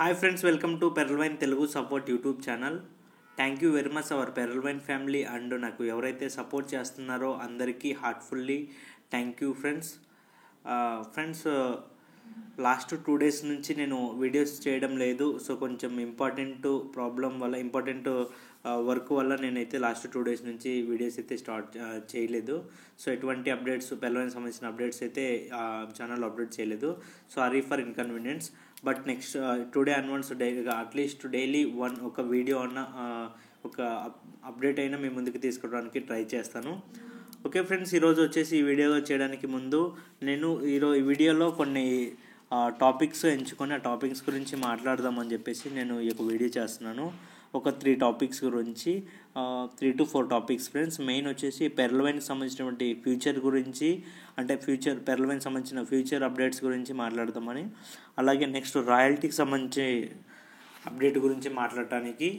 Hi friends, welcome to పెరల్వైన్ Telugu support YouTube channel. Thank you very much our పెరల్వైన్ family and నాకు ఎవరైతే support చేస్తున్నారో అందరికీ heartfully thank you friends. Last 2 days నుంచి నేను వీడియోస్ చేయడం లేదు. సో కొంచెం ఇంపార్టెంట్ వర్క్ వల్ల నేనైతే లాస్ట్ 2 days నుంచి వీడియోస్ అయితే స్టార్ట్ చేయలేదు. సో ఎటువంటి అప్డేట్స్ పెరల్వైన్ సంబంధించిన అప్డేట్స్ అయితే ఛానల్ అప్డేట్ చేయలేదు. Sorry for inconvenience. But next today onwards at least daily ఒక వీడియో అన్న ఒక అప్డేట్ అయినా మీ ముందుకు తీసుకోవడానికి ట్రై చేస్తాను. ఓకే ఫ్రెండ్స్, ఈరోజు వచ్చేసి ఈ వీడియో చేయడానికి ముందు నేను ఈ వీడియోలో కొన్ని టాపిక్స్ ఎంచుకొని ఆ టాపిక్స్ గురించి మాట్లాడదామని చెప్పేసి నేను ఈ యొక్క వీడియో చేస్తున్నాను. ఒక 3 టాపిక్స్ గురించి 3 to 4 టాపిక్స్ ఫ్రెండ్స్. మెయిన్ వచ్చేసి పెరల్వైన్కి సంబంధించినటువంటి ఫ్యూచర్ గురించి, అంటే పెరల్వైన్కి సంబంధించిన ఫ్యూచర్ అప్డేట్స్ గురించి మాట్లాడదామని, అలాగే నెక్స్ట్ రాయల్టీకి సంబంధించి అప్డేట్ గురించి మాట్లాడటానికి,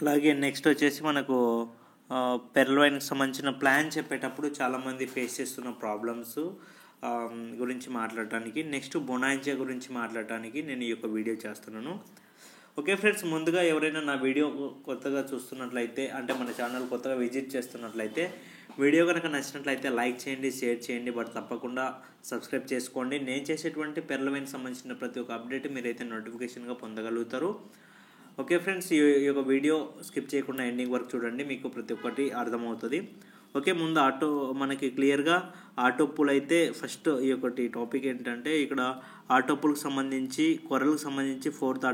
అలాగే నెక్స్ట్ వచ్చేసి మనకు పెరల్వైన్కి సంబంధించిన ప్లాన్ చెప్పేటప్పుడు చాలామంది ఫేస్ చేస్తున్న ప్రాబ్లమ్స్ గురించి మాట్లాడటానికి, నెక్స్ట్ బొనాంజా గురించి మాట్లాడటానికి నేను ఈ యొక్క వీడియో చేస్తున్నాను. ఓకే ఫ్రెండ్స్, ముందుగా ఎవరైనా నా వీడియో కొత్తగా చూస్తున్నట్లయితే, అంటే మన ఛానల్ కొత్తగా విజిట్ చేస్తున్నట్లయితే, వీడియో కనుక నచ్చినట్లయితే లైక్ చేయండి, షేర్ చేయండి, బట్ తప్పకుండా సబ్స్క్రైబ్ చేసుకోండి. నేను చేసేటువంటి పెరల్వైన్కి సంబంధించిన ప్రతి ఒక్క అప్డేట్ మీరైతే నోటిఫికేషన్గా పొందగలుగుతారు. ఓకే ఫ్రెండ్స్, ఈ యొక్క వీడియో స్కిప్ చేయకుండా ఎండింగ్ వరకు చూడండి, మీకు ప్రతి ఒక్కటి అర్థమవుతుంది. ఓకే, ముందు మనకి క్లియర్గా ఆటో పూల్ అయితే ఫస్ట్ ఈ ఒకటి టాపిక్ ఏంటంటే, ఇక్కడ ఆటో పూల్కి సంబంధించి కొరలకు సంబంధించి థర్డ్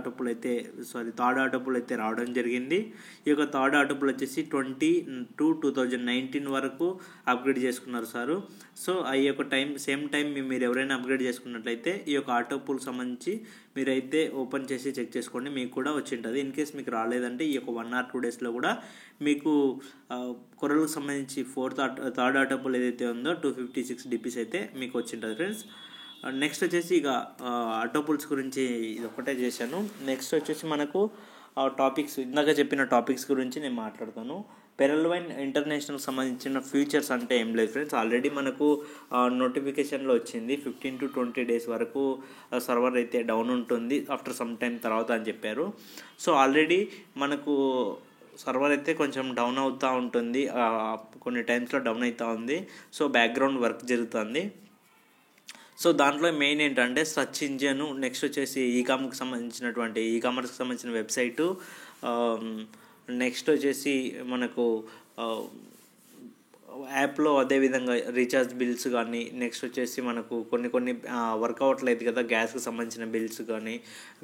ఆటో పూల్ అయితే రావడం జరిగింది. ఈ యొక్క థర్డ్ ఆటో పూల్ వచ్చేసి 2019 వరకు అప్గ్రేడ్ చేసుకున్నారు సారు. సో ఈ యొక్క సేమ్ టైం మీరు ఎవరైనా అప్గ్రేడ్ చేసుకున్నట్లయితే ఈ యొక్క ఆటో పూల్కి సంబంధించి మీరైతే ఓపెన్ చేసి చెక్ చేసుకోండి, మీకు కూడా వచ్చి ఉంటుంది. ఇన్ కేస్ మీకు రాలేదంటే ఈ యొక్క 1 or 2 daysలో కూడా మీకు కొరలకు సంబంధించి థర్డ్ ఆటో పూల్ ఏదైతే ఉందో 256 DPs అయితే మీకు వచ్చి ఉంటుంది ఫ్రెండ్స్. నెక్స్ట్ వచ్చేసి ఇక ఆటో పూల్స్ గురించి ఇది ఒకటే చేశాను. నెక్స్ట్ వచ్చేసి మనకు టాపిక్స్, ఇందాక చెప్పిన టాపిక్స్ గురించి నేను మాట్లాడతాను. పెరల్వైన్ ఇంటర్నేషనల్ సంబంధించిన ఫ్యూచర్స్ అంటే ఏం లేదు ఫ్రెండ్స్. ఆల్రెడీ మనకు నోటిఫికేషన్లో వచ్చింది 15 to 20 days వరకు సర్వర్ అయితే డౌన్ ఉంటుంది ఆఫ్టర్ సమ్ టైం తర్వాత అని చెప్పారు. సో ఆల్రెడీ మనకు సర్వర్ అయితే కొంచెం డౌన్ అవుతూ ఉంటుంది, కొన్ని టైమ్స్లో డౌన్ అవుతూ ఉంది. సో బ్యాక్గ్రౌండ్ వర్క్ జరుగుతుంది. సో దాంట్లో మెయిన్ ఏంటంటే సర్చ్ ఇంజిన్, నెక్స్ట్ వచ్చేసి ఈకామర్స్కి సంబంధించిన వెబ్సైటు, నెక్స్ట్ వచ్చేసి మనకు యాప్లో అదేవిధంగా రీఛార్జ్ బిల్స్ కానీ, నెక్స్ట్ వచ్చేసి మనకు కొన్ని వర్క్ అవ్వట్లేదు కదా, గ్యాస్కి సంబంధించిన బిల్స్ కానీ,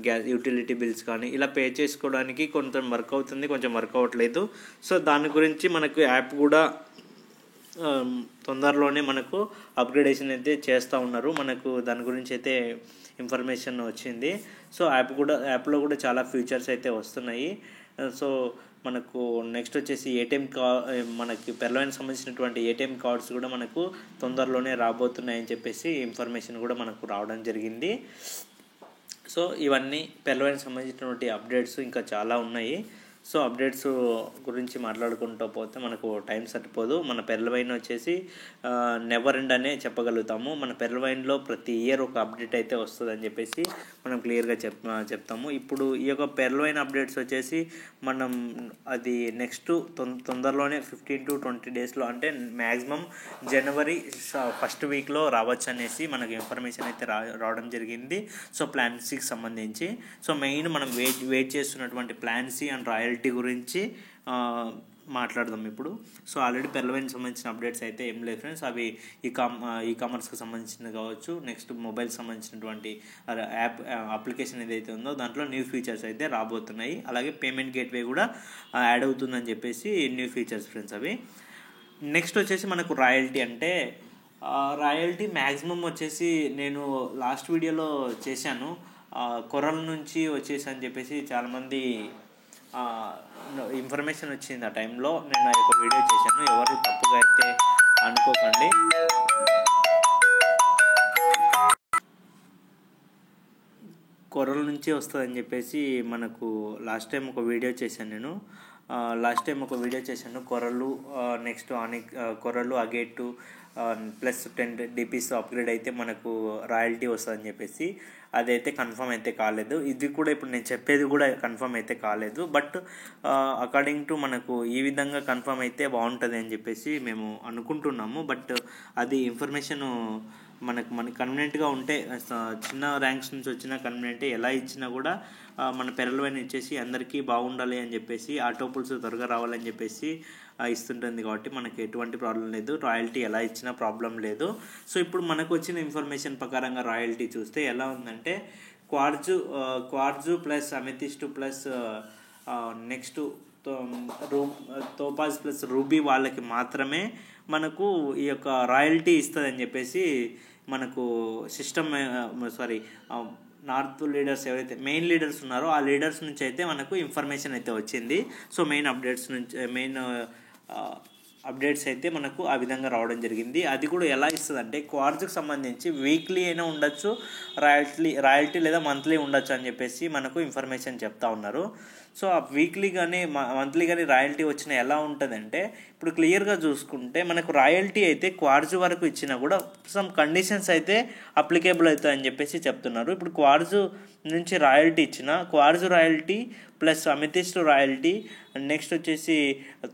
గ్యాస్ యూటిలిటీ బిల్స్ కానీ, ఇలా పే చేసుకోవడానికి కొంచెం వర్క్ అవుతుంది, కొంచెం వర్క్ అవ్వట్లేదు. సో దాని గురించి మనకు యాప్ కూడా తొందరలోనే మనకు అప్గ్రేడేషన్ అయితే చేస్తూ ఉన్నారు. మనకు దాని గురించి అయితే ఇన్ఫర్మేషన్ వచ్చింది. సో యాప్లో కూడా చాలా ఫీచర్స్ అయితే వస్తున్నాయి. సో మనకు నెక్స్ట్ వచ్చేసి మనకి పెరల్వైన్కి సంబంధించినటువంటి ఏటీఎం కార్డ్స్ కూడా మనకు తొందరలోనే రాబోతున్నాయని చెప్పేసి ఇన్ఫర్మేషన్ కూడా మనకు రావడం జరిగింది. సో ఇవన్నీ పెరల్వైన్కి సంబంధించినటువంటి అప్డేట్స్ ఇంకా చాలా ఉన్నాయి. సో అప్డేట్స్ గురించి మాట్లాడుకుంటూ పోతే మనకు టైం సరిపోదు. మన పెరల్వైన్ వచ్చేసి నెవర్ ఎండ్ అనే చెప్పగలుగుతాము. మన పెరల్వైన్లో ప్రతి ఇయర్ ఒక అప్డేట్ అయితే వస్తుందని చెప్పేసి మనం క్లియర్గా చెప్తాము. ఇప్పుడు ఈ యొక్క పెరల్వైన్ అప్డేట్స్ వచ్చేసి మనం అది నెక్స్ట్ తొందరలోనే 15 to 20 daysలో, అంటే మ్యాక్సిమం జనవరి 1st weekలో రావచ్చు అనేసి మనకు ఇన్ఫర్మేషన్ అయితే రావడం జరిగింది. సో ప్లాన్ సికి సంబంధించి సో మెయిన్ మనం వెయిట్ చేస్తున్నటువంటి ప్లాన్ సి అండ్ రాయల్టీ గురించి మాట్లాడదాం ఇప్పుడు. సో ఆల్రెడీ పెరల్వైన్కి సంబంధించిన అప్డేట్స్ అయితే ఏం లేదు ఫ్రెండ్స్. అవి ఈకామర్స్కి సంబంధించినవి కావచ్చు, నెక్స్ట్ మొబైల్కి సంబంధించినటువంటి అప్లికేషన్ ఏదైతే ఉందో దాంట్లో న్యూ ఫీచర్స్ అయితే రాబోతున్నాయి. అలాగే పేమెంట్ గేట్వే కూడా యాడ్ అవుతుందని చెప్పేసి న్యూ ఫీచర్స్ ఫ్రెండ్స్ అవి. నెక్స్ట్ వచ్చేసి మనకు రాయల్టీ అంటే రాయల్టీ మ్యాక్సిమం వచ్చేసి నేను లాస్ట్ వీడియోలో చేశాను, కొరల నుంచి వచ్చేసి అని చెప్పేసి చాలామంది ఇన్ఫర్మేషన్ వచ్చింది. ఆ టైంలో నేను ఆ యొక్క వీడియో చేశాను, ఎవరు తప్పుగా అయితే అనుకోకండి. కొరల నుంచి వస్తుందని చెప్పేసి మనకు లాస్ట్ టైం ఒక వీడియో చేశాను కొరలు, నెక్స్ట్ కొరలు, అగేటు, ప్లస్ 10 DPs అప్గ్రేడ్ అయితే మనకు రాయల్టీ వస్తుందని చెప్పేసి అదైతే కన్ఫర్మ్ అయితే కాలేదు. ఇది కూడా ఇప్పుడు నేను చెప్పేది కూడా కన్ఫర్మ్ అయితే కాలేదు. బట్ అకార్డింగ్ టు మనకు ఈ విధంగా కన్ఫర్మ్ అయితే బాగుంటుంది అని చెప్పేసి మేము అనుకుంటున్నాము. బట్ అది ఇన్ఫర్మేషను మనకు కన్వీనియంట్గా ఉంటే చిన్న ర్యాంక్స్ నుంచి వచ్చిన కన్వీనియంట్ ఎలా ఇచ్చినా కూడా మన పెరల్వైన్ ఇచ్చేసి అందరికీ బాగుండాలి అని చెప్పేసి ఆటో పుల్స్ త్వరగా రావాలని చెప్పేసి ఇస్తుంటుంది. కాబట్టి మనకి ఎటువంటి ప్రాబ్లం లేదు, రాయల్టీ ఎలా ఇచ్చినా ప్రాబ్లం లేదు. సో ఇప్పుడు మనకు వచ్చిన ఇన్ఫర్మేషన్ ప్రకారంగా రాయల్టీ చూస్తే ఎలా ఉందంటే quartz plus amethyst plus next Topaz plus ruby వాళ్ళకి మాత్రమే మనకు ఈ యొక్క రాయల్టీ ఇస్తుందని చెప్పేసి మనకు నార్త్ లీడర్స్ ఎవరైతే మెయిన్ లీడర్స్ ఉన్నారో ఆ లీడర్స్ నుంచి అయితే మనకు ఇన్ఫర్మేషన్ అయితే వచ్చింది. సో మెయిన్ అప్డేట్స్ అయితే మనకు ఆ విధంగా రావడం జరిగింది. అది కూడా ఎలా ఇస్తుంది అంటే క్వార్జ్కి సంబంధించి వీక్లీ అయినా ఉండొచ్చు, రాయల్టీ లేదా మంత్లీ ఉండొచ్చు అని చెప్పేసి మనకు ఇన్ఫర్మేషన్ చెప్తా ఉన్నారు. సో ఆ వీక్లీ కానీ మంత్లీ కానీ రాయల్టీ వచ్చిన ఎలా ఉంటుందంటే ఇప్పుడు క్లియర్గా చూసుకుంటే మనకు రాయల్టీ అయితే క్వార్జ్ వరకు ఇచ్చినా కూడా సమ్ కండిషన్స్ అయితే అప్లికేబుల్ అవుతాయని చెప్పేసి చెప్తున్నారు. ఇప్పుడు క్వార్జ్ నుంచి రాయల్టీ ఇచ్చిన quartz royalty plus amethyst royalty, next వచ్చేసి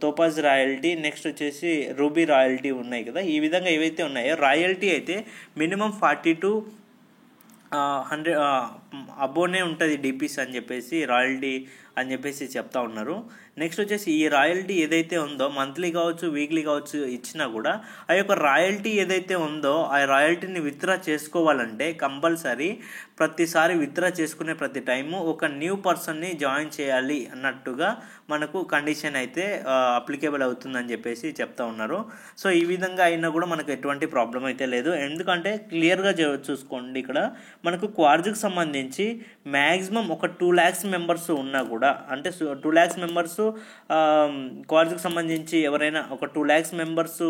టోపాజ్ రాయల్టీ, నెక్స్ట్ వచ్చేసి రూబీ రాయల్టీ ఉన్నాయి కదా. ఈ విధంగా ఏవైతే ఉన్నాయో రాయల్టీ అయితే మినిమం 40 to 100 అబోనే ఉంటుంది DPs అని చెప్పేసి రాయల్టీ అని చెప్పేసి చెప్తా ఉన్నారు. నెక్స్ట్ వచ్చేసి ఈ రాయల్టీ ఏదైతే ఉందో మంత్లీ కావచ్చు వీక్లీ కావచ్చు ఇచ్చినా కూడా ఆ యొక్క రాయల్టీ ఏదైతే ఉందో ఆ రాయల్టీని విత్డ్రా చేసుకోవాలంటే కంపల్సరీ ప్రతిసారి విత్డ్రా చేసుకునే ప్రతి టైము ఒక న్యూ పర్సన్ని జాయిన్ చేయాలి అన్నట్టుగా మనకు కండిషన్ అయితే అప్లికేబుల్ అవుతుందని చెప్పేసి చెప్తా ఉన్నారు. సో ఈ విధంగా అయినా కూడా మనకు ఎటువంటి ప్రాబ్లం అయితే లేదు. ఎందుకంటే క్లియర్గా చూసుకోండి, ఇక్కడ మనకు క్వార్జ్కి సంబంధించి మ్యాక్సిమం ఒక 2 lakhs మెంబర్స్ ఉన్నా కూడా, అంటే 2 lakhs మెంబర్స్ క్వార్జ్కి సంబంధించి ఎవరైనా ఒక 2 lakhs మెంబర్స్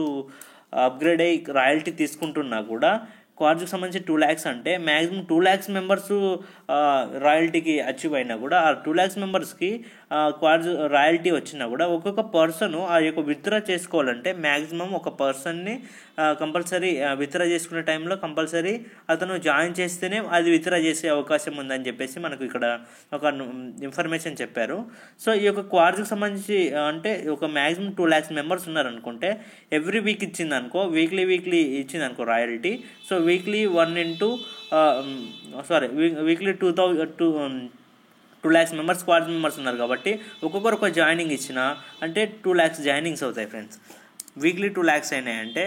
అప్గ్రేడ్ అయ్యి రాయల్టీ తీసుకుంటున్నా కూడా క్వార్జ్కి సంబంధించి 2 lakhs అంటే మ్యాక్సిమం 2 lakhs మెంబర్స్ రాయల్టీకి అచీవ్ అయినా కూడా ఆ 2 lakhs మెంబర్స్కి క్వార్జ్ రాయల్టీ వచ్చినా కూడా ఒక్కొక్క పర్సన్ ఆ యొక్క విత్డ్రా చేసుకోవాలంటే మ్యాక్సిమం ఒక పర్సన్ని కంపల్సరీ విత్డ్రా చేసుకునే టైంలో కంపల్సరీ అతను జాయిన్ చేస్తేనే అది విత్డ్రా చేసే అవకాశం ఉందని చెప్పేసి మనకు ఇక్కడ ఒక ఇన్ఫర్మేషన్ చెప్పారు. సో ఈ యొక్క క్వార్జ్కి సంబంధించి అంటే ఒక మ్యాక్సిమం 2 lakhs మెంబర్స్ ఉన్నారనుకుంటే ఎవ్రీ వీక్ ఇచ్చిందనుకో, వీక్లీ ఇచ్చిందనుకో royalty. So weekly weekly 2 lakhs members క్వార్జ్ మెంబర్స్ ఉన్నారు కాబట్టి ఒక్కొక్కరు ఒక జాయినింగ్ ఇచ్చిన అంటే 2 lakhs జాయినింగ్స్ అవుతాయి ఫ్రెండ్స్. వీక్లీ 2 lakhs అయినాయంటే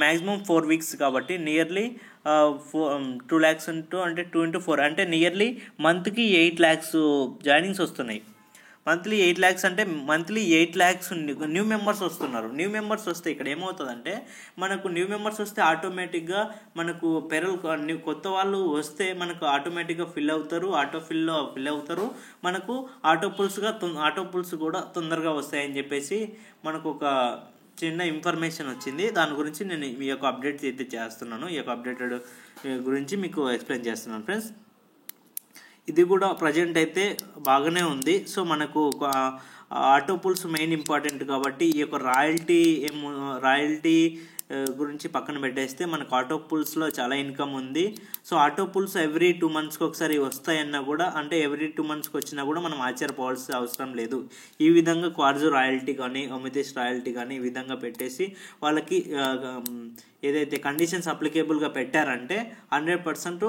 మ్యాక్సిమం 4 weeks కాబట్టి నియర్లీ 2 lakhs అంటే 2 into 4 అంటే నియర్లీ మంత్కి 8 lakhs జాయినింగ్స్ వస్తున్నాయి. మంత్లీ 8 lakhs అంటే మంత్లీ 8 lakhs న్యూ మెంబర్స్ వస్తున్నారు. న్యూ మెంబర్స్ వస్తే ఇక్కడ ఏమవుతుందంటే మనకు న్యూ మెంబర్స్ వస్తే ఆటోమేటిక్గా మనకు కొత్త వాళ్ళు వస్తే మనకు ఆటోమేటిక్గా ఫిల్ అవుతారు. మనకు ఆటో పుల్స్ కూడా తొందరగా వస్తాయని చెప్పేసి మనకు ఒక చిన్న ఇన్ఫర్మేషన్ వచ్చింది. దాని గురించి నేను మీ యొక్క అప్డేట్ అయితే చేస్తున్నాను. ఈ యొక్క అప్డేటెడ్ గురించి మీకు ఎక్స్ప్లెయిన్ చేస్తున్నాను ఫ్రెండ్స్. ఇది కూడా ప్రజెంట్ అయితే బాగానే ఉంది. సో మనకు ఆటో పుల్స్ మెయిన్ ఇంపార్టెంట్ కాబట్టి ఈ యొక్క రాయల్టీ గురించి పక్కన పెట్టేస్తే మనకు ఆటో పుల్స్లో చాలా ఇన్కమ్ ఉంది. సో ఆటో పుల్స్ ఎవ్రీ 2 monthsకి ఒకసారి వస్తాయన్నా కూడా, అంటే ఎవ్రీ 2 monthsకి వచ్చినా కూడా మనం ఆశ్చర్యపోవాల్సిన అవసరం లేదు. ఈ విధంగా క్వార్జ్ రాయల్టీ కానీ అమెథిస్ట్ రాయల్టీ కానీ ఈ విధంగా పెట్టేసి వాళ్ళకి ఏదైతే కండిషన్స్ అప్లికేబుల్గా పెట్టారంటే 100%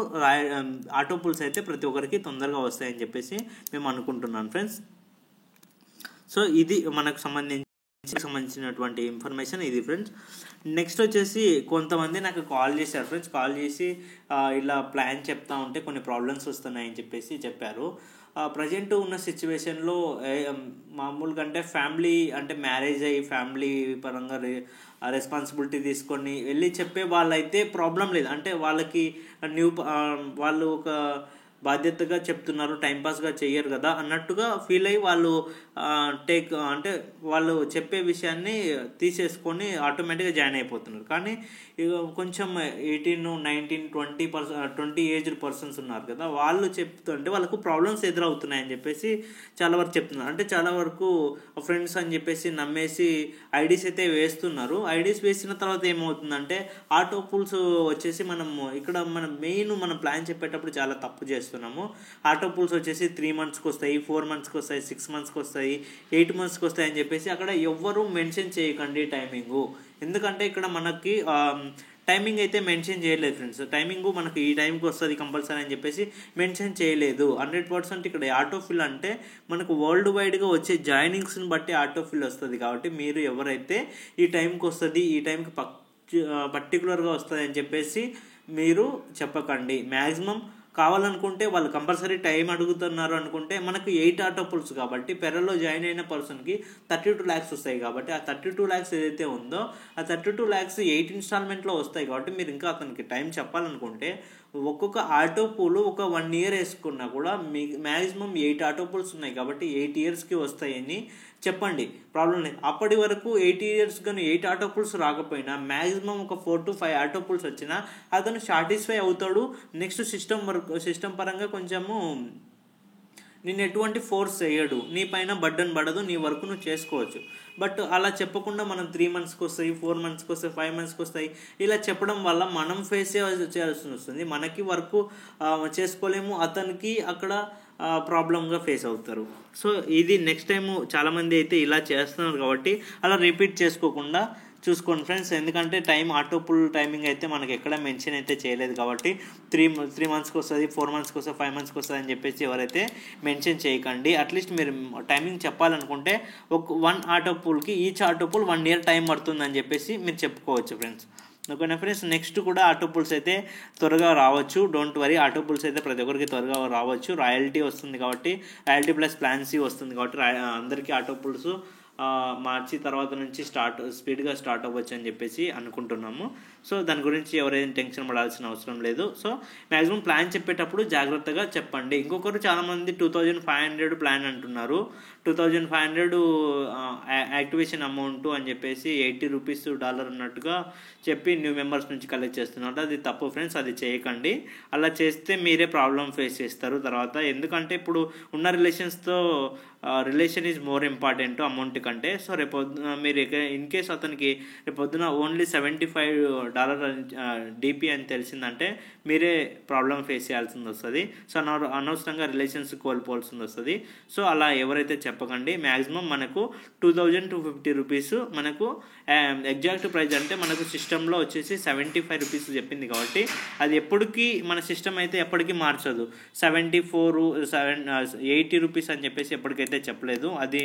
ఆటో పుల్స్ అయితే ప్రతి ఒక్కరికి తొందరగా వస్తాయని చెప్పేసి మేము అనుకుంటున్నాను ఫ్రెండ్స్. సో ఇది మనకు సంబంధించినటువంటి ఇన్ఫర్మేషన్ ఇది ఫ్రెండ్స్. నెక్స్ట్ వచ్చేసి కొంతమంది నాకు కాల్ చేశారు ఫ్రెండ్స్. కాల్ చేసి ఇలా ప్లాన్ చెప్తా ఉంటే కొన్ని ప్రాబ్లమ్స్ వస్తున్నాయని చెప్పేసి చెప్పారు. ప్రజెంట్ ఉన్న సిచ్యువేషన్లో మామూలుగా అంటే ఫ్యామిలీ అంటే మ్యారేజ్ అయ్యి ఫ్యామిలీ పరంగా రెస్పాన్సిబిలిటీ తీసుకొని వెళ్ళి చెప్పే వాళ్ళైతే ప్రాబ్లం లేదు. అంటే వాళ్ళకి వాళ్ళు ఒక బాధ్యతగా చెప్తున్నారు, టైంపాస్గా చెయ్యరు కదా అన్నట్టుగా ఫీల్ అయ్యి వాళ్ళు అంటే వాళ్ళు చెప్పే విషయాన్ని తీసేసుకొని ఆటోమేటిక్గా జాయిన్ అయిపోతున్నారు. కానీ ఇక కొంచెం 18, 19, 20 ఏజ్డ్ పర్సన్స్ ఉన్నారు కదా, వాళ్ళు చెప్తుంటే వాళ్ళకు ప్రాబ్లమ్స్ ఎదురవుతున్నాయని చెప్పేసి చాలా వరకు చెప్తున్నారు. అంటే చాలా వరకు ఫ్రెండ్స్ అని చెప్పేసి నమ్మేసి ఐడీస్ అయితే వేస్తున్నారు. ఐడీస్ వేసిన తర్వాత ఏమవుతుందంటే ఆటో పూల్స్ వచ్చేసి మనం మనం ప్లాన్ చెప్పేటప్పుడు చాలా తప్పు చేస్తున్నాము. ఆటో పూల్స్ వచ్చేసి 3 monthsకి వస్తాయి, 4 monthsకి వస్తాయి, 6 monthsకి వస్తాయి, 8 monthsకి వస్తాయి అని చెప్పేసి అక్కడ ఎవ్వరూ మెన్షన్ చేయకండి టైమింగు. ఎందుకంటే ఇక్కడ మనకి టైమింగ్ అయితే మెన్షన్ చేయలేదు ఫ్రెండ్స్. టైమింగ్ మనకు ఈ టైంకి వస్తుంది కంపల్సరీ అని చెప్పేసి మెన్షన్ చేయలేదు. 100% ఇక్కడ ఆటోఫిల్ అంటే మనకు వరల్డ్ వైడ్గా వచ్చే జాయినింగ్స్ని బట్టి ఆటోఫిల్ వస్తుంది. కాబట్టి మీరు ఎవరైతే ఈ టైంకి వస్తుంది, ఈ టైంకి పర్టికులర్గా వస్తుంది అని చెప్పేసి మీరు చెప్పకండి. మ్యాక్సిమం కావాలనుకుంటే వాళ్ళు కంపల్సరీ టైం అడుగుతున్నారు అనుకుంటే మనకు 8 ఆటో పూల్స్ కాబట్టి పెరల్లో జాయిన్ అయిన పర్సన్కి 32 lakhs వస్తాయి. కాబట్టి ఆ 32 lakhs ఏదైతే ఉందో ఆ 32 lakhs 8 installmentలో వస్తాయి. కాబట్టి మీరు ఇంకా అతనికి టైం చెప్పాలనుకుంటే ఒక్కొక్క ఆటో పూలు ఒక 1 year వేసుకున్నా కూడా మ్యాక్సిమం 8 ఆటో పూల్స్ ఉన్నాయి కాబట్టి 8 yearsకి వస్తాయని చెప్పండి, ప్రాబ్లం లేదు. అప్పటి వరకు 8 years కానీ 8 ఆటో పూల్స్ రాకపోయినా మ్యాక్సిమం ఒక 4 to 5 ఆటో పూల్స్ వచ్చినా అతను సాటిస్ఫై అవుతాడు. నెక్స్ట్ సిస్టమ్ పరంగా కొంచెము నేను ఎటువంటి ఫోర్స్ చేయడు, నీ పైన బర్డన్ పడదు, నీ వర్క్ నువ్వు చేసుకోవచ్చు. బట్ అలా చెప్పకుండా మనం 3 monthsకి వస్తాయి, 4 monthsకి వస్తాయి, 5 monthsకి వస్తాయి ఇలా చెప్పడం వల్ల మనం ఫేస్ చేయాల్సి వస్తుంది. మనకి వర్క్ చేసుకోలేము, అతనికి అక్కడ ప్రాబ్లంగా ఫేస్ అవుతారు. సో ఇది నెక్స్ట్ టైము చాలామంది అయితే ఇలా చేస్తున్నారు కాబట్టి అలా రిపీట్ చేసుకోకుండా చూసుకోండి ఫ్రెండ్స్. ఎందుకంటే ఆటో పుల్ టైమింగ్ అయితే మనకి ఎక్కడ మెన్షన్ అయితే చేయలేదు కాబట్టి 3 monthsకి వస్తుంది, 4 monthsకి వస్తుంది, 5 monthsకి వస్తుంది అని చెప్పేసి ఎవరైతే మెన్షన్ చేయకండి. అట్లీస్ట్ మీరు టైమింగ్ చెప్పాలనుకుంటే 1 ఆటో పూల్కి each auto pool 1 year time పడుతుందని చెప్పేసి మీరు చెప్పుకోవచ్చు ఫ్రెండ్స్. ఓకేనా ఫ్రెండ్స్. నెక్స్ట్ కూడా ఆటో పూల్స్ అయితే త్వరగా రావచ్చు, డోంట్ వరీ. ఆటో పూల్స్ అయితే ప్రతి ఒక్కరికి త్వరగా రావచ్చు. రాయల్టీ వస్తుంది కాబట్టి, రాయల్టీ ప్లస్ ప్లాన్ సి వస్తుంది కాబట్టి అందరికీ ఆటో పూల్స్ మార్చి తర్వాత నుంచి స్పీడ్గా స్టార్ట్ అవ్వచ్చు అని చెప్పేసి అనుకుంటున్నాము. సో దాని గురించి ఎవరైనా టెన్షన్ పడాల్సిన అవసరం లేదు. సో మ్యాక్సిమం ప్లాన్ చెప్పేటప్పుడు జాగ్రత్తగా చెప్పండి. ఇంకొకరు చాలామంది 2500 ప్లాన్ అంటున్నారు. 2500 యాక్టివేషన్ అమౌంట్ అని చెప్పేసి $80 అన్నట్టుగా చెప్పి న్యూ మెంబర్స్ నుంచి కలెక్ట్ చేస్తున్నారు. అది తప్పు ఫ్రెండ్స్, అది చేయకండి. అలా చేస్తే మీరే ప్రాబ్లం ఫేస్ చేస్తారు తర్వాత. ఎందుకంటే ఇప్పుడు ఉన్న relation is more important amount కంటే. సో రేపు మీరు ఇన్ కేస్ అతనికి రేపు పొద్దున ఓన్లీ $75 డిపి అని తెలిసిందంటే మీరే ప్రాబ్లం ఫేస్ చేయాల్సి వస్తుంది. సో అనవసరంగా రిలేషన్స్ కోల్పోవాల్సి వస్తుంది. సో అలా ఎవరైతే చెప్పకండి. మ్యాక్సిమం మనకు 2250 రూపీస్ మనకు ఎగ్జాక్ట్ ప్రైస్ అంటే మనకు సిస్టంలో వచ్చేసి 75 రూపీస్ చెప్పింది కాబట్టి అది ఎప్పటికీ మన సిస్టమ్ అయితే ఎప్పటికీ మార్చదు. 80 రూపీస్ అని చెప్పేసి ఎప్పటికైతే చెప్పలేదు, అది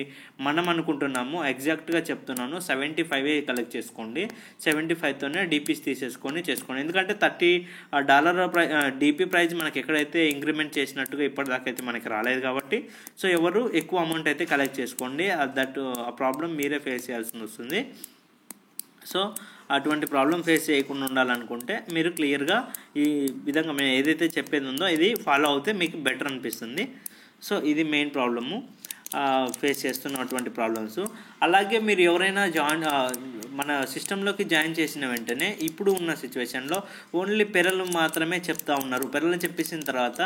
మనం అనుకుంటున్నాము. ఎగ్జాక్ట్గా చెప్తున్నాను, 75 కలెక్ట్ చేసుకోండి. 75తోనే డిపిస్ తీసేసుకొని చేసుకోండి. ఎందుకంటే $30 డిపి ప్రైస్ మనకి ఎక్కడైతే ఇంక్రిమెంట్ చేసినట్టుగా ఇప్పటిదాకా అయితే మనకి రాలేదు కాబట్టి సో ఎవరు ఎక్కువ అమౌంట్ అయితే కలెక్ట్ చేసుకోండి. ఆ ప్రాబ్లం మీరే ఫేస్ చేయాల్సి వస్తుంది. సో అటువంటి ప్రాబ్లం ఫేస్ చేయకుండా ఉండాలనుకుంటే మీరు క్లియర్గా ఈ విధంగా మేము ఏదైతే చెప్పేది ఉందో ఇది ఫాలో అవుతే మీకు బెటర్ అనిపిస్తుంది. సో ఇది మెయిన్ ప్రాబ్లము ఫేస్ చేస్తున్నటువంటి ప్రాబ్లమ్స్. అలాగే మీరు ఎవరైనా మన సిస్టంలోకి జాయిన్ చేసిన వెంటనే ఇప్పుడు ఉన్న సిచ్యువేషన్లో ఓన్లీ పెరలు మాత్రమే చెప్తా ఉన్నారు. పెరలు చెప్పేసిన తర్వాత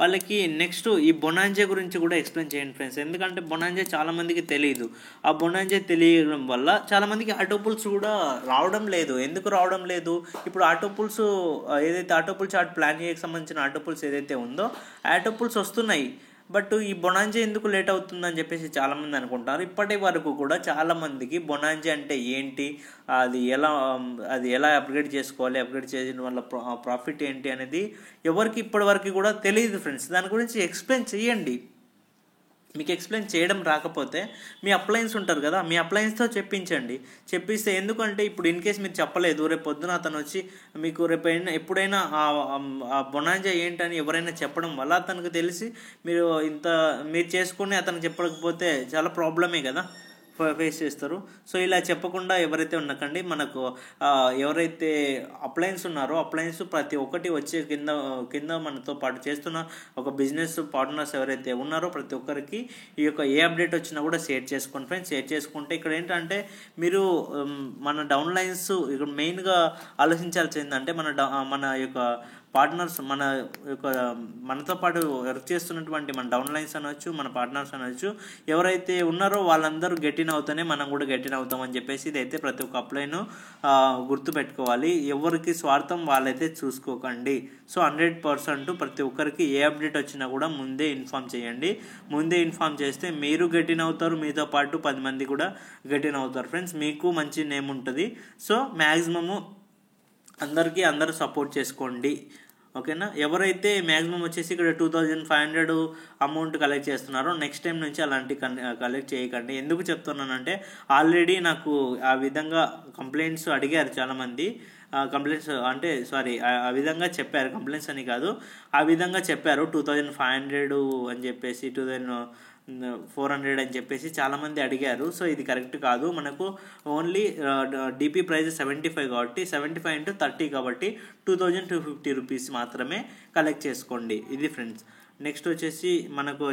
వాళ్ళకి నెక్స్ట్ ఈ బొనాంజే గురించి కూడా ఎక్స్ప్లెయిన్ చేయండి ఫ్రెండ్స్. ఎందుకంటే బొనాంజే చాలామందికి తెలియదు. ఆ బొనాంజే తెలియడం వల్ల చాలామందికి ఆటో పూల్స్ కూడా రావడం లేదు. ఎందుకు రావడం లేదు? ఇప్పుడు ఆటో పూల్స్ ఏదైతే ఆటో పూల్ చార్ట్ ప్లాన్ చేయడానికి సంబంధించిన ఆటో పూల్స్ ఏదైతే ఉందో ఆటో పూల్స్ వస్తున్నాయి. బట్ ఈ బొనాంజే ఎందుకు లేట్ అవుతుందని చెప్పేసి చాలామంది అనుకుంటారు. ఇప్పటి వరకు కూడా చాలామందికి బొనాంజే అంటే ఏంటి, అది ఎలా అప్గ్రేడ్ చేసుకోవాలి, అప్గ్రేడ్ చేయడం వల్ల ప్రాఫిట్ ఏంటి అనేది ఎవరికి ఇప్పటి వరకు కూడా తెలియదు ఫ్రెండ్స్. దాని గురించి ఎక్స్ప్లెయిన్ చేయండి. మీకు ఎక్స్ప్లెయిన్ చేయడం రాకపోతే మీ అప్లయన్స్ ఉంటారు కదా, మీ అప్లయన్స్తో చెప్పిస్తే ఎందుకంటే ఇప్పుడు ఇన్ కేస్ మీరు చెప్పలేదు, రేపు పొద్దున అతను వచ్చి మీకు ఎప్పుడైనా ఆ బొనాంజా ఏంటని ఎవరైనా చెప్పడం వల్ల అతనికి తెలిసి మీరు చేసుకుని అతనికి చెప్పకపోతే చాలా ప్రాబ్లమే కదా. ఫేస్ చేస్తారు. సో ఇలా చెప్పకుండా ఎవరైతే ఉండకండి. మనకు ఎవరైతే అప్లయన్స్ ఉన్నారో అప్లయన్స్ ప్రతి ఒక్కటి వచ్చే కింద మనతో పాటు చేస్తున్న ఒక బిజినెస్ పార్ట్నర్స్ ఎవరైతే ఉన్నారో ప్రతి ఒక్కరికి ఈ యొక్క ఏ అప్డేట్ వచ్చినా కూడా షేర్ చేసుకోండి ఫ్రెండ్స్. షేర్ చేసుకుంటే ఇక్కడ ఏంటంటే మీరు మన డౌన్ లైన్స్ ఇక్కడ మెయిన్గా ఆలోచించాల్సి ఏంటంటే మన యొక్క పార్ట్నర్స్ మనతో పాటు వర్క్ చేస్తున్నటువంటి మన డౌన్ లైన్స్ అనవచ్చు, మన పార్ట్నర్స్ అనవచ్చు, ఎవరైతే ఉన్నారో వాళ్ళందరూ గెటిన్ అవుతానే మనం కూడా గెటిన్ అవుతామని చెప్పేసి ఇదైతే ప్రతి ఒక్క అప్లైను గుర్తుపెట్టుకోవాలి. ఎవరికి స్వార్థం వాళ్ళైతే చూసుకోకండి. సో 100% ప్రతి ఒక్కరికి ఏ అప్డేట్ వచ్చినా కూడా ముందే ఇన్ఫామ్ చేయండి. ముందే ఇన్ఫామ్ చేస్తే మీరు గెటిన్ అవుతారు, మీతో పాటు 10 మంది కూడా గెటిన్ అవుతారు ఫ్రెండ్స్. మీకు మంచి నేమ్ ఉంటుంది. సో మ్యాక్సిమము అందరూ సపోర్ట్ చేసుకోండి, ఓకేనా. ఎవరైతే మ్యాక్సిమం వచ్చేసి ఇక్కడ 2500 అమౌంట్ కలెక్ట్ చేస్తున్నారో నెక్స్ట్ టైం నుంచి అలాంటి కలెక్ట్ చేయకండి. ఎందుకు చెప్తున్నానంటే ఆల్రెడీ నాకు ఆ విధంగా కంప్లైంట్స్ అడిగారు చాలామంది. కంప్లైంట్స్ అంటే ఆ విధంగా చెప్పారు, కంప్లైంట్స్ అని కాదు, ఆ విధంగా చెప్పారు. 2500 అని చెప్పేసి 2400 అని చెప్పేసి చాలామంది అడిగారు. సో ఇది కరెక్ట్ కాదు. మనకు ఓన్లీ డిపి ప్రైస్ 75 కాబట్టి 75 into 30 కాబట్టి 2250 రూపీస్ మాత్రమే కలెక్ట్ చేసుకోండి. ఇది ఫ్రెండ్స్. నెక్స్ట్ వచ్చేసి మనకు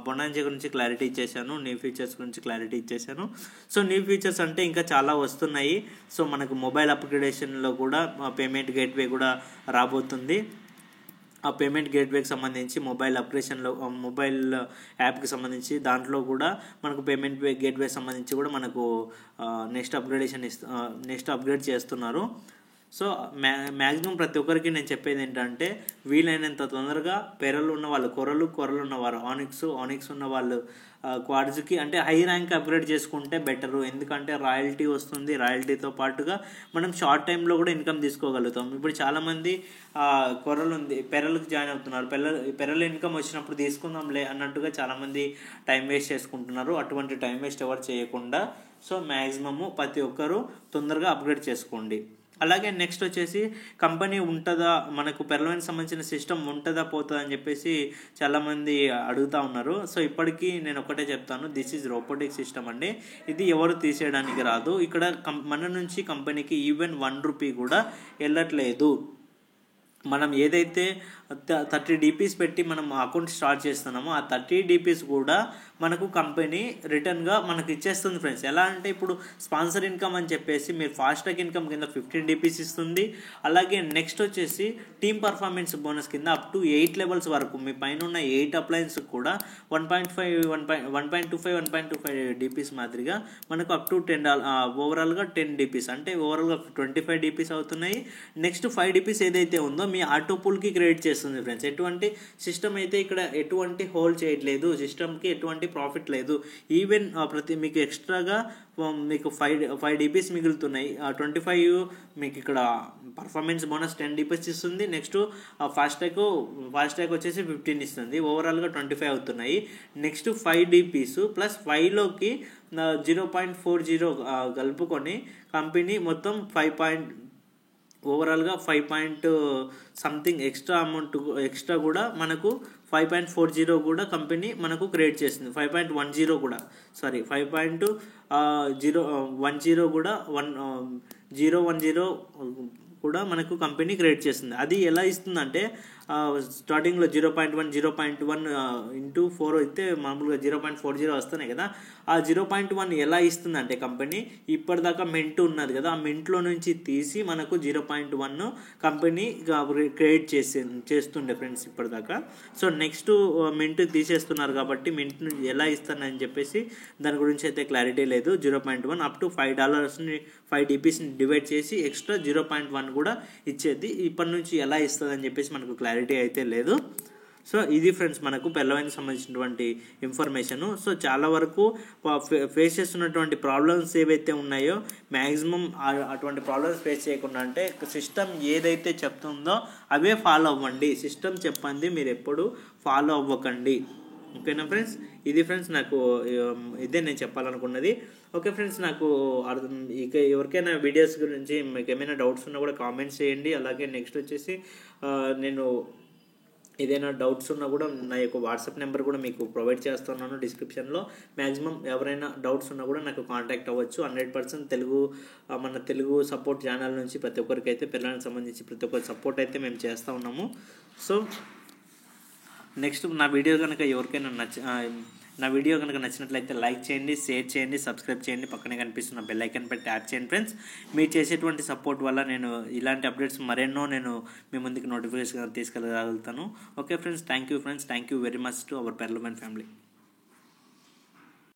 బొనాంజా గురించి క్లారిటీ ఇచ్చేసాను, న్యూ ఫీచర్స్ గురించి క్లారిటీ ఇచ్చేసాను. సో న్యూ ఫీచర్స్ అంటే ఇంకా చాలా వస్తున్నాయి. సో మనకు మొబైల్ అప్గ్రేడేషన్లో కూడా పేమెంట్ గేట్వే కూడా రాబోతుంది. ఆ పేమెంట్ గేట్వేకి సంబంధించి మొబైల్ యాప్కి సంబంధించి దాంట్లో కూడా మనకు పేమెంట్ గేట్వే సంబంధించి కూడా మనకు నెక్స్ట్ అప్గ్రేడ్ చేస్తున్నారు. సో మ్యాక్సిమం ప్రతి ఒక్కరికి నేను చెప్పేది ఏంటంటే వీలైనంత తొందరగా కొరలు ఉన్నవారు ఆనిక్స్ ఉన్న వాళ్ళు క్వాడ్స్కి అంటే హై ర్యాంక్ అప్గ్రేడ్ చేసుకుంటే బెటరు. ఎందుకంటే రాయల్టీ వస్తుంది, రాయల్టీతో పాటుగా మనం షార్ట్ టైంలో కూడా ఇన్కమ్ తీసుకోగలుగుతాం. ఇప్పుడు చాలామంది పెరలకు జాయిన్ అవుతున్నారు. పెరల ఇన్కమ్ వచ్చినప్పుడు తీసుకుందాంలే అన్నట్టుగా చాలామంది టైం వేస్ట్ చేసుకుంటున్నారు. అటువంటి టైం వేస్ట్ ఎవరు చేయకుండా సో మ్యాక్సిమము ప్రతి ఒక్కరూ తొందరగా అప్గ్రేడ్ చేసుకోండి. అలాగే నెక్స్ట్ వచ్చేసి కంపెనీ ఉంటుందా, మనకు పెరలైన్ సంబంధించిన సిస్టమ్ ఉంటుందా పోతుందా అని చెప్పేసి చాలామంది అడుగుతూ ఉన్నారు. సో ఇప్పటికీ నేను ఒకటే చెప్తాను, దిస్ ఈజ్ రోబోటిక్ సిస్టమ్ అండి. ఇది ఎవరు తీసేయడానికి రాదు. ఇక్కడ మన నుంచి కంపెనీకి ఈవెన్ 1 రూపీ కూడా వెళ్ళట్లేదు. మనం ఏదైతే 30 DPs పెట్టి మనం అకౌంట్ స్టార్ట్ చేస్తున్నామో ఆ 30 DPs కూడా మనకు కంపెనీ రిటర్న్గా మనకు ఇచ్చేస్తుంది ఫ్రెండ్స్. ఎలా అంటే ఇప్పుడు స్పాన్సర్ ఇన్కమ్ అని చెప్పేసి మీరు ఫాస్ట్రాక్ ఇన్కమ్ కింద 15 DPs ఇస్తుంది. అలాగే నెక్స్ట్ వచ్చేసి టీమ్ పర్ఫార్మెన్స్ బోనస్ కింద అప్ టు 8 లెవెల్స్ వరకు మీ పైన ఉన్న 8 అప్లయన్స్ కూడా 1.25 DPs మాదిరిగా మనకు అప్ టు 10 ఓవరాల్గా 10 DPs అంటే ఓవరాల్గా 25 DPs అవుతున్నాయి. నెక్స్ట్ 5 DPs ఏదైతే ఉందో మీ ఆటో పూల్కి క్రియేట్ చేస్తుంది ఫ్రెండ్స్. ఎటువంటి సిస్టమ్ అయితే ఇక్కడ ఎటువంటి హోల్డ్ చేయట్లేదు, సిస్టమ్కి ఎటువంటి ప్రాఫిట్ లేదు. ఈవెన్ మీకు ఎక్స్ట్రాగా మీకు 5 DPs మిగులుతున్నాయి. 25 మీకు ఇక్కడ పర్ఫార్మెన్స్ బోనస్ 10 DPs ఇస్తుంది. నెక్స్ట్ ఫాస్ట్రాక్ వచ్చేసి 15 ఇస్తుంది. ఓవరాల్గా 25 అవుతున్నాయి. నెక్స్ట్ 5 DPs ప్లస్ 5లోకి 0.40 కలుపుకొని కంపెనీ మొత్తం 5 ఓవరాల్గా 5 సంథింగ్ ఎక్స్ట్రా కూడా మనకు 5.40 కూడా కంపెనీ మనకు క్రియేట్ చేస్తుంది. 5.10 కూడా 5.010 కూడా 010 కూడా మనకు కంపెనీ క్రియేట్ చేస్తుంది. అది ఎలా ఇస్తుందంటే స్టార్టింగ్లో 0.1 into 4 అయితే మామూలుగా 0.40 వస్తున్నాయి కదా. ఆ 0.1 ఎలా ఇస్తుందంటే కంపెనీ ఇప్పటిదాకా మెంట్ ఉన్నది కదా, ఆ మెంట్లో నుంచి తీసి మనకు 0.1 కంపెనీ క్రియేట్ చేస్తుండే ఫ్రెండ్స్ ఇప్పటిదాకా. సో నెక్స్ట్ మెంట్ తీసేస్తున్నారు కాబట్టి మెంట్ ఎలా ఇస్తానని చెప్పేసి దాని గురించి అయితే క్లారిటీ లేదు. 0.1 అప్ టు $5 5 DPsని డివైడ్ చేసి ఎక్స్ట్రా 0.1 కూడా ఇచ్చేది. ఇప్పటి నుంచి ఎలా ఇస్తుందని చెప్పేసి మనకు క్లారిటీ అయితే లేదు. సో ఇది ఫ్రెండ్స్ మనకు పెరలైన్కి సంబంధించినటువంటి ఇన్ఫర్మేషను. సో చాలా వరకు ఫేస్ చేస్తున్నటువంటి ప్రాబ్లమ్స్ ఏవైతే ఉన్నాయో మ్యాక్సిమం అటువంటి ప్రాబ్లమ్స్ ఫేస్ చేయకుండా అంటే సిస్టమ్ ఏదైతే చెప్తుందో అవే ఫాలో అవ్వండి. సిస్టమ్ చెప్పండి మీరు ఎప్పుడు ఫాలో అవ్వకండి. ఓకేనా ఫ్రెండ్స్? ఇది ఫ్రెండ్స్ నాకు ఇదే నేను చెప్పాలనుకున్నది. ఓకే ఫ్రెండ్స్, నాకు ఇక ఎవరికైనా వీడియోస్ గురించి మీకు ఏమైనా డౌట్స్ ఉన్నా కూడా కామెంట్స్ చేయండి. అలాగే నెక్స్ట్ వచ్చేసి నేను ఏదైనా డౌట్స్ ఉన్నా కూడా నా యొక్క వాట్సాప్ నెంబర్ కూడా మీకు ప్రొవైడ్ చేస్తున్నాను డిస్క్రిప్షన్లో. మ్యాక్సిమం ఎవరైనా డౌట్స్ ఉన్నా కూడా నాకు కాంటాక్ట్ అవ్వచ్చు. 100% తెలుగు మన తెలుగు సపోర్ట్ ఛానల్ నుంచి ప్రతి ఒక్కరికి అయితే పిల్లలకు సంబంధించి ప్రతి ఒక్కరి సపోర్ట్ అయితే మేము చేస్తూ ఉన్నాము. సో నెక్స్ట్ నా వీడియో కనుక ఎవరికైనా నా వీడియో కనుక నచ్చినట్లయితే లైక్ చేయండి, షేర్ చేయండి, సబ్స్క్రైబ్ చేయండి, పక్కనే కనిపిస్తున్న బెల్ ఐకాన్ పై ట్యాప్ చేయండి ఫ్రెండ్స్. మీరు చేసేటువంటి సపోర్ట్ వల్ల నేను ఇలాంటి అప్డేట్స్ మరెన్నో నేను మీ ముందుకు నోటిఫికేషన్ తీసుకెళ్ళగలుగుతాను. Okay friends, thank you friends, thank you very much to our పెర్లమెన్ ఫ్యామిలీ.